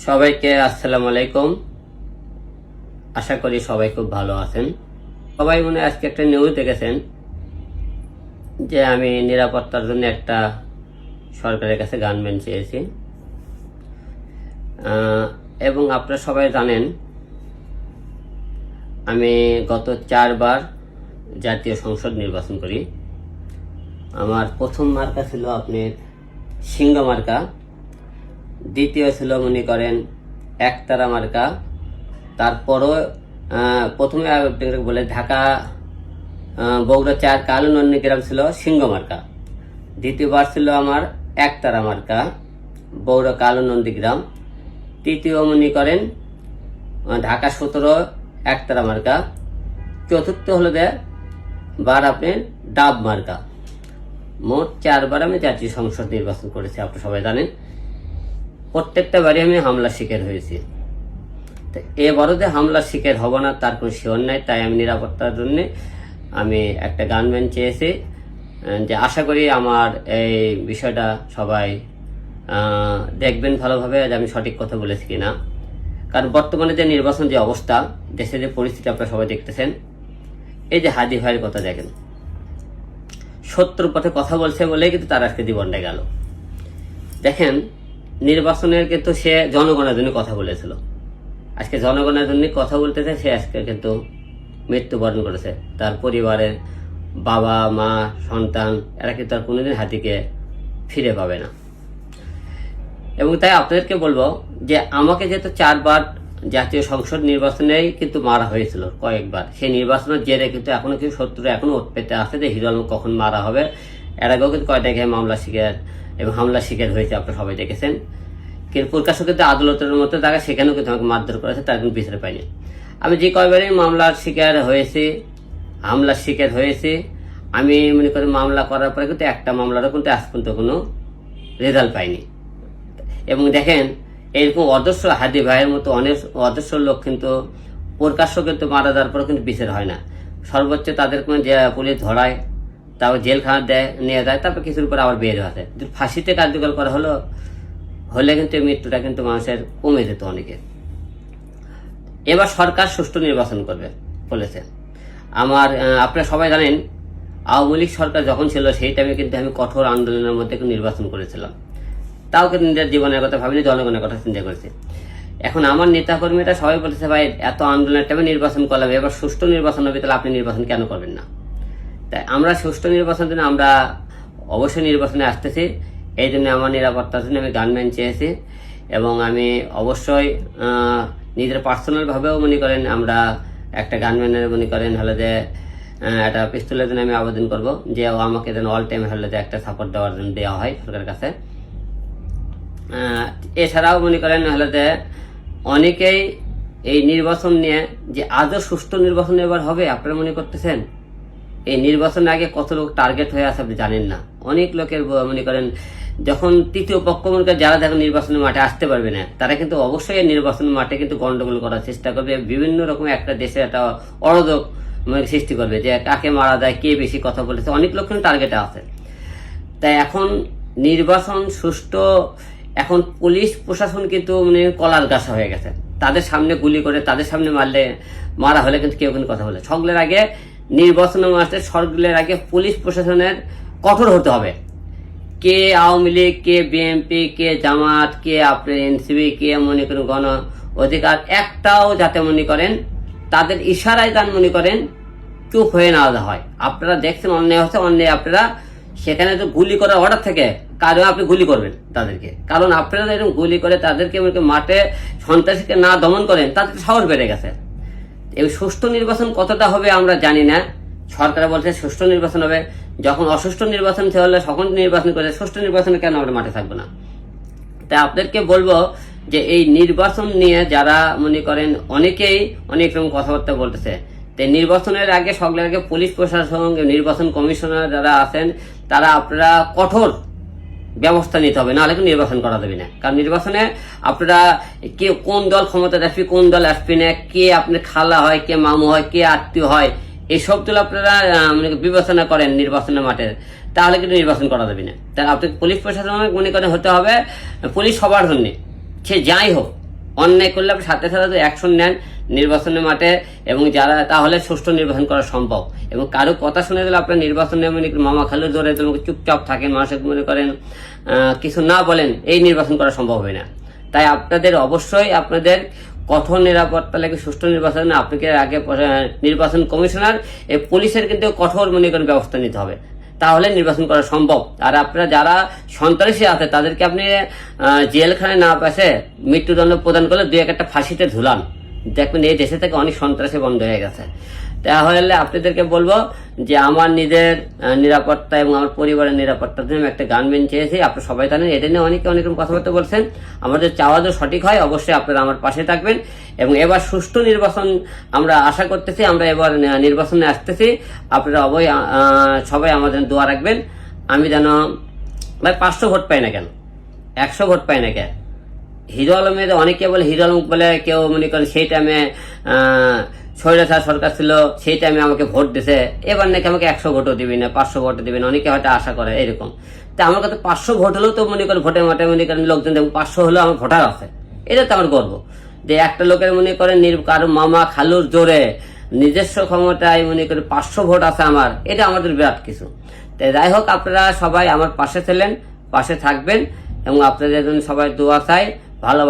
সবাইকে আসসালামু আলাইকুম। আশা করি সবাই খুব ভালো আছেন। সবাই মনে হয় আজকে একটা নিউজ দেখেছেন যে আমি নিরাপত্তার জন্য একটা সরকারের কাছে গানম্যান চেয়েছি, এবং আপনারা সবাই জানেন আমি গত 4 বার জাতীয় সংসদ নির্বাচন করি। আমার প্রথম মার্কা ছিল আপনার সিংহ মার্কা, দ্বিতীয় ছিল মনে করেন একতারা মার্কা, তারপরও প্রথমে বলে ঢাকা বগুড়া 4 কালো নন্দীগ্রাম ছিল সিংহ মার্কা, দ্বিতীয়বার ছিল আমার একতারা মার্কা বগুড়া কালো নন্দীগ্রাম, তৃতীয় মনে করেন ঢাকা 17 একতারা মার্কা, চতুর্থ হলো বার আপনার ডাব মার্কা। মোট 4 বার আমি জাতীয় সংসদ নির্বাচন করেছি। আপনারা সবাই জানেন প্রত্যেকটা বারে আমি হামলার শিকার হয়েছি। তো এবারও যে হামলার শিকার হব না তার কোনো শিওর নাই, তাই আমি নিরাপত্তার জন্য আমি একটা গানম্যান চেয়েছি, যে আশা করি আমার এই বিষয়টা সবাই দেখবেন ভালোভাবে যে আমি সঠিক কথা বলেছি কিনা। কারণ বর্তমানে যে নির্বাচন যে অবস্থা, দেশের যে পরিস্থিতি আপনারা সবাই দেখতেছেন, এই যে হাদি ভাইয়ের কথা দেখেন, সত্যর পথে কথা বলছে বলেই কিন্তু তার আজকে জীবনটা গেল। দেখেন নির্বাচনের কিন্তু সে জনগণের জন্য কথা বলেছিল, আজকে জনগণের জন্য কথা বলতেছে, সে আজকে কিন্তু মৃত্যুবরণ করেছে। তার পরিবারের বাবা মা সন্তান এরা কিন্তু আর কোনোদিন হাতিকে ফিরে পাবে না। এবং তাই আপনাদেরকে বলবো যে আমাকে যেহেতু 4 বার জাতীয় সংসদ নির্বাচনেই কিন্তু মারা হয়েছিল কয়েকবার, সেই নির্বাচনের জেরে কিন্তু এখনো কিন্তু শত্রু এখনো ওত পেতে আছে যে হিরো আলম কখন মারা হবে। এর আগেও কিন্তু কয়টা মামলা শিকার এবং হামলা শিকার হয়েছে, আপনারা সবাই দেখেছেন। কিন্তু প্রকাশ্য কিন্তু আদালতের মতো জায়গা, সেখানেও কিন্তু আমাকে মারধর করেছে, তার কোনো বিচার পাইনি। আমি যে কয়বারই মামলার শিকার হয়েছি, হামলার শিকার হয়েছি, আমি মনে করি মামলা করার পরে কিন্তু একটা মামলারও কিন্তু আজ পর্যন্ত কোনো রেজাল্ট পাইনি। এবং দেখেন এরকম অদর্শ হাদি ভাইয়ের মতো অনেক অদর্শ লোক কিন্তু প্রকাশ্য কিন্তু মারা যাওয়ার পরে কিন্তু বিচার হয় না। সর্বোচ্চ তাদের কোনো পুলিশ ধরায়, তারপর জেলখানা দেয়, নিয়ে যায়, তারপর কিছুর পর আবার বের হয়ে যায়। ফাঁসিতে কার্যকর করা হলে কিন্তু মৃত্যুটা কিন্তু মানুষের কমে যেত অনেকে। এবার সরকার সুষ্ঠু নির্বাচন করবে বলেছে। আপনারা সবাই জানেন আওয়ামী লীগ সরকার যখন ছিল সেই টাইমে কিন্তু আমি কঠোর আন্দোলনের মধ্যে নির্বাচন করেছিলাম, তাও কিন্তু নিজের জীবনের কথা ভাবিনি, জনগণের কথা চিন্তা করেছি। এখন আমার নেতাকর্মীরা সবাই বলতেছে ভাই এত আন্দোলনের টাইমে নির্বাচন করলাম, এবার সুষ্ঠু নির্বাচন হবে, তাহলে আপনি নির্বাচন কেন করবেন না? তাই আমরা সুষ্ঠু নির্বাচনের জন্য আমরা অবশ্যই নির্বাচনে আসতেছি। এই জন্য আমার নিরাপত্তার জন্য আমি গানম্যান চেয়েছি, এবং আমি অবশ্যই নিজের পার্সোনাল ভাবেও মনে করেন আমরা একটা গানম্যানের মনে করেন হলে যে একটা পিস্তলের জন্য আমি আবেদন করব, যে আমাকে যেন অল টাইম হলে যে একটা সাপোর্ট দেওয়ার জন্য দেওয়া হয় সরকারের কাছে। এছাড়াও মনে করেন হলে যে অনেকেই এই নির্বাচন নিয়ে যে আদৌ সুষ্ঠু নির্বাচন এবার হবে আপনারা মনে করতেছেন, এই নির্বাচনের আগে কত লোক টার্গেট হয়ে আছে আপনি জানেন না। অনেক লোকের মনে করেন যখন তৃতীয় পক্ষ মনে করেন যারা দেখেন নির্বাচনের মাঠে আসতে পারবে না, তারা কিন্তু অবশ্যই এই নির্বাচনের মাঠে কিন্তু গন্ডগোল করার চেষ্টা করবে, বিভিন্ন রকম একটা দেশে একটা অরাজক সৃষ্টি করবে, যে কাকে মারা যায়, কে বেশি কথা বলেছে, অনেক লোক কিন্তু টার্গেটে আছে। তাই এখন নির্বাচন সুষ্ঠু, এখন পুলিশ প্রশাসন কিন্তু মানে কলার গাছা হয়ে গেছে, তাদের সামনে গুলি করে তাদের সামনে মারা হলে কিন্তু কেউ কিন্তু কথা বলে। সকলের আগে নির্বাচন আসতে সকলের আগে পুলিশ প্রশাসনের কঠোর হতে হবে। কে আওয়ামী লীগ, কে বিএনপি, কে জামাত, কে আপনার এনসিপি, কে মনে করেন গণ অধিকার, একটাও যাতে মনে করেন তাদের ইশারায় যান মনে করেন চুপ হয়ে না হয়। আপনারা দেখছেন অন্যায় হচ্ছে, অন্যায় আপনারা সেখানে তো গুলি করার অর্ডার থেকে কারণ আপনি গুলি করবেন তাদেরকে, কারণ আপনারা এরকম গুলি করে তাদেরকে মাঠে সন্ত্রাসীকে না দমন করেন, তাদের সাহস বেড়ে গেছে। এই সুষ্ঠু নির্বাচন কতটা হবে আমরা জানি না। সরকার বলছে সুষ্ঠু নির্বাচন হবে, যখন অসুষ্ঠু নির্বাচন হলে সকল নির্বাচন করে, সুষ্ঠু নির্বাচনে কেন আমরা মাঠে থাকবো না? তাই আপনাদেরকে বলবো যে এই নির্বাচন নিয়ে যারা মনে করেন অনেকেই অনেক রকম কথাবার্তা বলতেছে, তাই নির্বাচনের আগে সকলের আগে পুলিশ প্রশাসন, নির্বাচন কমিশনার যারা আছেন, তারা আপনারা কঠোর ব্যবস্থা নিতে হবে, নাহলে কিন্তু নির্বাচন করা যাবে না। কারণ নির্বাচনে আপনারা কে কোন দল ক্ষমতায় আসবে, কোন দল আসবে না, কে আপনার খালা হয়, কে মামু হয়, কে আত্মীয় হয়, এইসব দল আপনারা বিবেচনা করেন নির্বাচনের মাঠে, তাহলে কিন্তু নির্বাচন করা যাবে না। তাই আপনাকে পুলিশ প্রশাসন মনে করেন হতে হবে পুলিশ সবার জন্য, সে যাই হোক, অন্যায় করলে আপনি সাথে সাথে অ্যাকশন নেন নির্বাচনের মাঠে, এবং যারা তাহলে সুষ্ঠু নির্বাচন করা সম্ভব। এবং কারো কথা শুনে দিলে আপনার নির্বাচনে মনে করেন মামা খালুর জোরে চুপচাপ থাকেন, মানুষের মনে করেন কিছু না বলেন, এই নির্বাচন করা সম্ভব হয় না। তাই আপনাদের অবশ্যই আপনাদের কঠোর নিরাপত্তা লাগে সুষ্ঠু নির্বাচন। আপনাকে আগে নির্বাচন কমিশনার এই পুলিশের কিন্তু কঠোর মনে করেন ব্যবস্থা নিতে হবে, তাহলে নির্বাচন করা সম্ভব। আর আপনারা যারা সন্ত্রাসী আছে তাদেরকে আপনি জেলখানে না পেছে মৃত্যুদণ্ড প্রদান করলে দুই একটা ফাঁসিতে ঝুলান, দেখবেন এই দেশে থেকে অনেক সন্ত্রাসী বন্ধ হয়ে গেছে। তাহলে আপনাদেরকে বলবো যে আমার নিজের নিরাপত্তা এবং আমার পরিবারের নিরাপত্তার জন্য একটা গানম্যান চেয়েছি। আপনারা সবাই জানেন, এটা নিয়ে অনেকে অনেক রকম কথাবার্তা বলছেন। আমাদের চাওয়া যদি সঠিক হয় অবশ্যই আপনারা আমার পাশে থাকবেন। এবং এবার সুষ্ঠু নির্বাচন আমরা আশা করতেছি, আমরা এবার নির্বাচনে আসতেছি। আপনারা সবাই আমাদের দোয়া রাখবেন। আমি যেন ভাই 500 ভোট পাই না কেন, 100 ভোট পাই না কেন। হিরো আলমের অনেকে বলে, হিরো আলম বলে কেউ মনে করেন সেই টাইমে স্বৈরাচার সরকার ছিল, সেই টাইমে আমাকে ভোট দিছে, এবার নাকি আমাকে 100 ভোটও দিবি না, 500 ভোটও দিবি না, অনেকে হয়তো আশা করে এরকম। তা আমার কাছে 500 ভোট হলেও তো মনে করেন ভোটের মাঠে মনে করেন লোকজন দেখুন 500 হলেও আমার ভোটার আছে, এটা তো আমার গর্ব। যে একটা লোকের মনে করেন কারো মামা খালুর জোরে নিজস্ব ক্ষমতায় মনে করেন 500 ভোট আছে আমার, এটা আমাদের বিরাট কিছু। তাই যাই হোক, আপনারা সবাই আমার পাশে ছিলেন, পাশে থাকবেন, এবং আপনাদের জন্য সবাই দোয়া চাই। ভালো